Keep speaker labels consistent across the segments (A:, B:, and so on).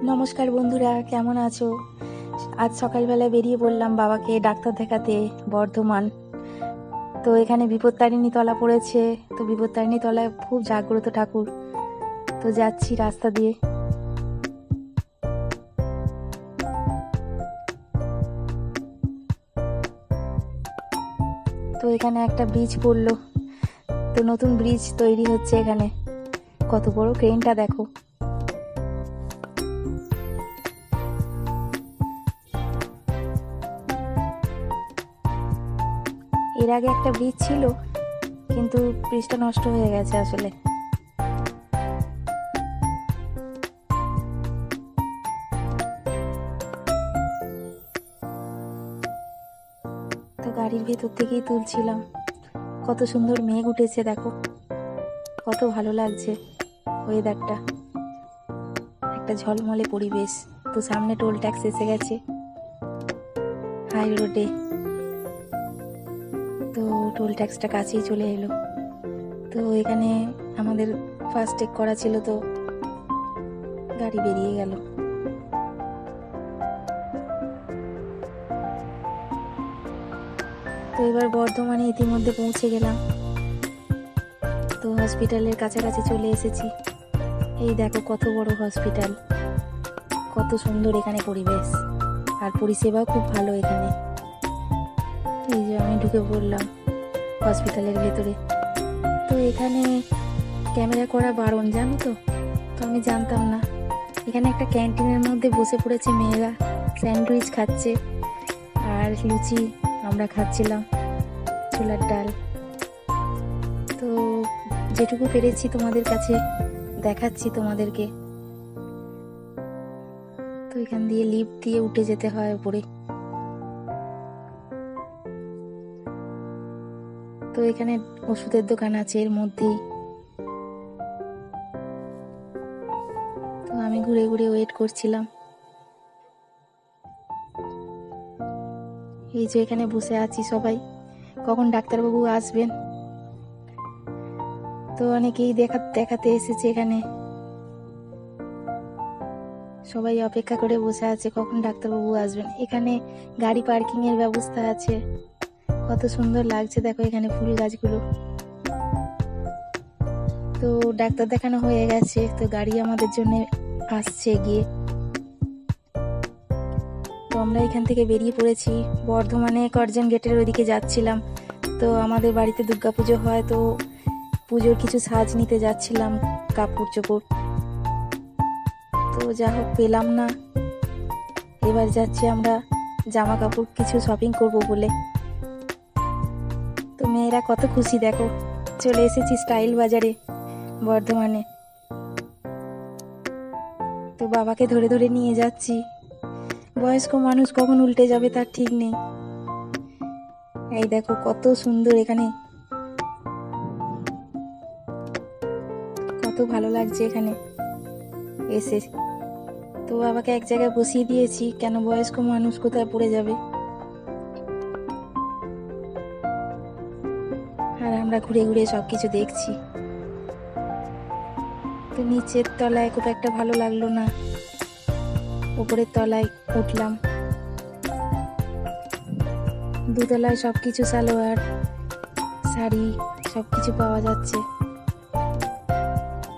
A: নমস্কার বন্ধুরা, কেমন আছো? আজ সকালবেলা বেরিয়ে পড়লাম বাবাকে ডাক্তার দেখাতে বর্ধমান। তো এখানে বিপত্তারিণী তলা পড়েছে, তো বিপত্তারিণী তলায় খুব জাগ্রত ঠাকুর। তো যাচ্ছি রাস্তা দিয়ে। তো এখানে একটা ব্রিজ পড়লো, তো নতুন ব্রিজ তৈরি হচ্ছে এখানে। কত বড় ক্রেনটা দেখো। এর আগে একটা ব্রিজ ছিল, কিন্তু ব্রিজটা নষ্ট হয়ে গেছে আসলে। তো গাড়ির ভেতর থেকেই তুলছিলাম। কত সুন্দর মেঘ উঠেছে দেখো, কত ভালো লাগছে ওয়েদারটা, একটা ঝলমলে পরিবেশ। তো সামনে টোল ট্যাক্স এসে গেছে হাই রোডে, তো টোল ট্যাক্সটা কাছেই চলে এলো। তো এখানে আমাদের ফাস্ট ট্যাগ করা ছিল, তো গাড়ি বেরিয়ে গেল। তো এবার বর্ধমানে ইতিমধ্যে পৌঁছে গেলাম। তো হসপিটালের কাছাকাছি চলে এসেছি। এই দেখো কত বড় হসপিটাল, কত সুন্দর এখানে পরিবেশ, আর পরিষেবাও খুব ভালো এখানে। এই যে আমি ঢুকে পড়লাম হসপিটালের ভেতরে। তো এখানে ক্যামেরা করা বারণ, জানো তো? তো আমি জানতাম না। এখানে একটা ক্যান্টিনের মধ্যে বসে পড়েছে মেয়েরা, স্যান্ডউইচ খাচ্ছে আর লুচি আমরা খাচ্ছিলাম, ছোলার ডাল। তো যেটুকু পেরেছি তোমাদের কাছে দেখাচ্ছি তোমাদেরকে। তো এখান দিয়ে লিফট দিয়ে উঠে যেতে হয় উপরে। তো এখানে ওষুধের দোকান আছে এর মধ্যেই। তো আমি ঘুরে ঘুরে ওয়েট করছিলাম। এই যে এখানে বসে আছি সবাই, কখন ডাক্তারবাবু আসবেন। তো অনেকেই দেখাতে এসেছে এখানে, সবাই অপেক্ষা করে বসে আছে কখন ডাক্তারবাবু আসবেন। এখানে গাড়ি পার্কিং এর ব্যবস্থা আছে, কত সুন্দর লাগছে দেখো এখানে ফুল গাছগুলো। তো ডাক্তার দেখানো হয়ে গেছে, তো গাড়ি আমাদের জন্য আসছে গিয়ে। তো আমরা এখান থেকে বেরিয়ে পড়েছি, বর্ধমানে করজন গেটের ওইদিকে যাচ্ছিলাম। তো আমাদের বাড়িতে দুর্গাপুজো হয়, তো পুজোর কিছু সাজ নিতে যাচ্ছিলাম, কাপড় চোপড়। তো যা হোক পেলাম না। এবার যাচ্ছি আমরা জামা কাপড় কিছু শপিং করব বলে। তো মেয়েরা কত খুশি দেখো। চলে এসেছি স্টাইল বাজারে বর্ধমানে। তো বাবাকে ধরে ধরে নিয়ে যাচ্ছি। বয়স্ক মানুষ কখন উল্টে যাবে তার ঠিক নেই। এই দেখো কত সুন্দর এখানে, কত ভালো লাগছে এখানে এসে। তো বাবাকে এক জায়গায় বসিয়ে দিয়েছি, কেন বয়স্ক মানুষ কোথায় পড়ে যাবে। আর আমরা ঘুরে ঘুরে সবকিছু দেখছি। তো নিচের তলায় খুব একটা ভালো লাগলো না, উপরের তলায় উঠলাম। দুতলায় সবকিছু সালোয়ার শাড়ি সবকিছু পাওয়া যাচ্ছে।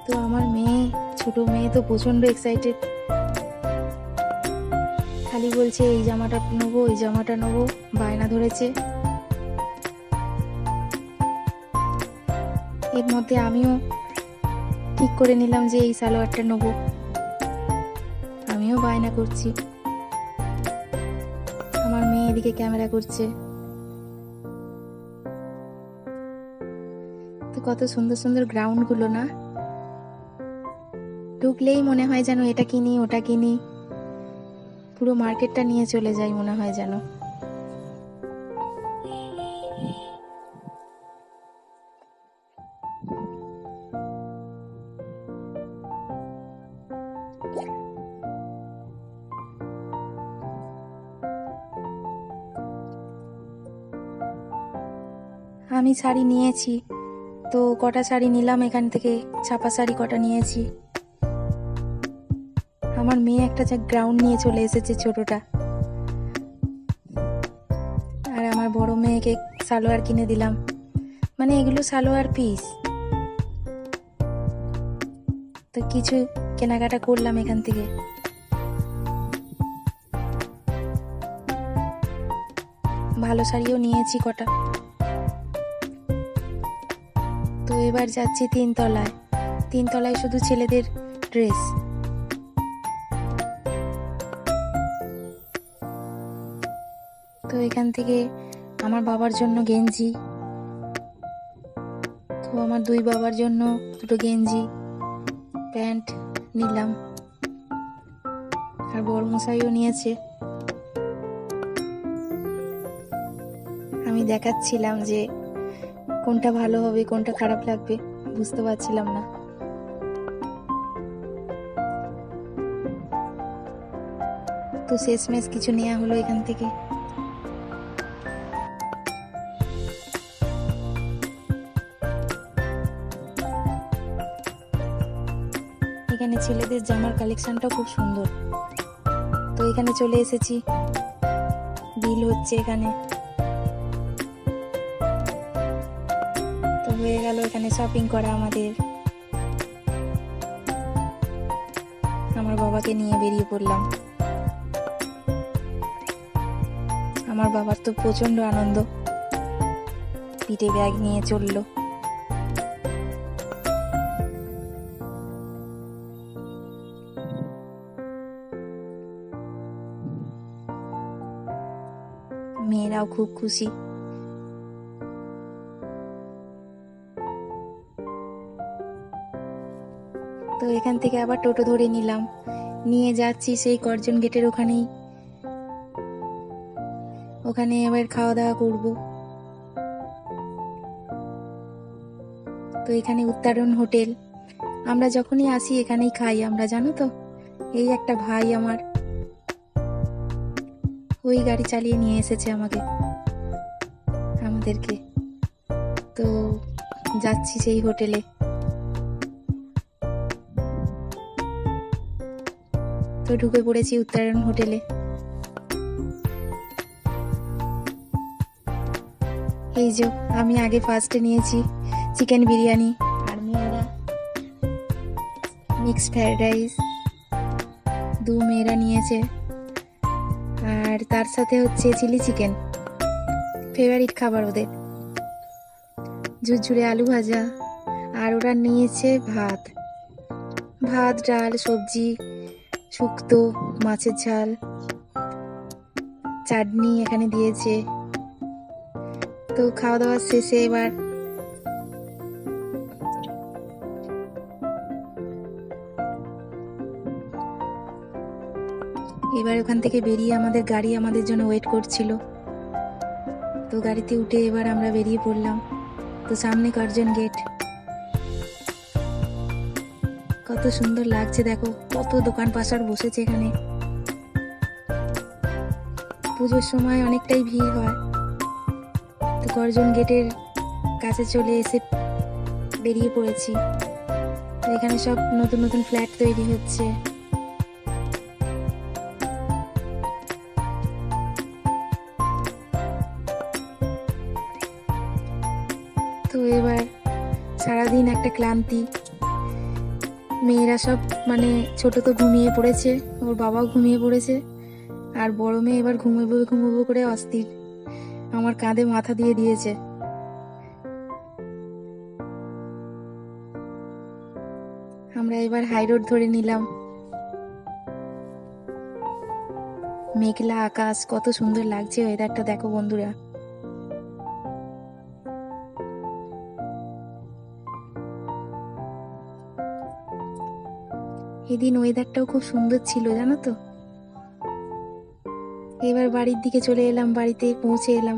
A: তো আমার মেয়ে, ছোট মেয়ে, তো প্রচন্ড এক্সাইটেড, খালি বলছে এই জামাটা নেবো এই জামাটা নেবো, বায়না ধরেছে। এর মধ্যে আমিও ঠিক করে নিলাম যে এই সালোয়ারটা নেবো, আমিও বায়না করছি। আমার মেয়ে এদিকে ক্যামেরা করছে। তো কত সুন্দর সুন্দর গ্রাউন্ড গুলো না, ঢুকলেই মনে হয় যেন এটা কিনি ওটা কিনি, পুরো মার্কেটটা নিয়ে চলে যাই মনে হয় যেন। আমি শাড়ি নিয়েছি, তো কটা শাড়ি নিলাম এখান থেকে, ছাপা শাড়ি কটা নিয়েছি। আমার মেয়ে একটা গ্রাউন্ড নিয়ে চলে এসেছে ছোটটা, আর আমার বড় মেয়েকে সালোয়ার কিনে দিলাম। মানে এগুলো সালোয়ার পিস। তো কিছু কেনাকাটা করলাম এখান থেকে। ভালো শাড়িও নিয়েছি কটা। তো এবার যাচ্ছি তিনতলায় শুধু ছেলেদের ড্রেস। তো এখান থেকে আমার বাবার জন্য গেঞ্জি, তো আমার দুই বাবার জন্য দুটো গেঞ্জি প্যান্ট নিলাম, আর বড় মশাইও নিয়েছে। আমি দেখাচ্ছিলাম যে কোনটা ভালো হবে কোনটা খারাপ লাগবে, বুঝতে পারছিলাম না। তো শেষমেশ কিছু নেওয়া হলো এখান থেকে। এখানে ছেলেদের জামার কালেকশনটা খুব সুন্দর। তো এখানে চলে এসেছি, বিল হচ্ছে এখানে। তো হয়ে গেল এখানে শপিং করা আমাদের। আমার বাবাকে নিয়ে বেরিয়ে পড়লাম। আমার বাবার তো প্রচন্ড আনন্দ, পিঠে ব্যাগ নিয়ে চললো। মেয়েরাও খুব খুশি। তো এখান থেকে আবার টোটো ধরে নিলাম, নিয়ে যাচ্ছি সেই করজন গেটের ওখানেই। ওখানে এবার খাওয়া দাওয়া করব। তো এখানে উত্তরণ হোটেল, আমরা যখনই আসি এখানেই খাই আমরা, জানো তো। এই একটা ভাই আমার ওই গাড়ি চালিয়ে নিয়ে এসেছে আমাদেরকে। তো যাচ্ছি সেই হোটেলে। তো ঢুকে পড়েছি উত্তরণ হোটেলে। এই যে আমি আগে ফার্স্টে নিয়েছি চিকেন বিরিয়ানি, আর মেয়েরা মিক্সড ফ্রাইড রাইস, মেয়েরা নিয়েছে। আর তার সাথে হচ্ছে চিলি চিকেন, ফেভারিট খাবার ওদের, ঝুরঝুরে আলু ভাজা। আর ওরা নিয়েছে ভাত ডাল সবজি, শুক্তো, মাছের ঝাল, চাটনি এখানে দিয়েছে। তো খাওয়া দাওয়া শেষে এবার ওখান থেকে বেরিয়ে আমাদের গাড়ি আমাদের জন্য ওয়েট করছিল। তো গাড়িতে উঠে এবার আমরা বেরিয়ে পড়লাম। তো সামনে করজন গেট, কত সুন্দর লাগছে দেখো, কত দোকান পাশার বসেছে এখানে। পুজোর সময় অনেকটাই ভিড় হয়। তো করজন গেটের কাছে চলে এসে বেরিয়ে পড়েছি। তো এখানে সব নতুন নতুন ফ্ল্যাট তৈরি হচ্ছে। তো এবার সারাদিন একটা ক্লান্তি, মেয়েরা সব মানে ছোট তো ঘুমিয়ে পড়েছে, ওর বাবাও ঘুমিয়ে পড়েছে, আর বড় মেয়ে এবার ঘুমোবো করে অস্থির, আমার কাঁধে মাথা দিয়ে দিয়েছে। আমরা এবার হাই রোড ধরে নিলাম। মেঘলা আকাশ, কত সুন্দর লাগছে ওয়েদারটা দেখো বন্ধুরা। এদিন ওয়েদারটাও খুব সুন্দর ছিল জানো তো। এবার বাড়ির দিকে চলে এলাম, বাড়িতে পৌঁছে এলাম।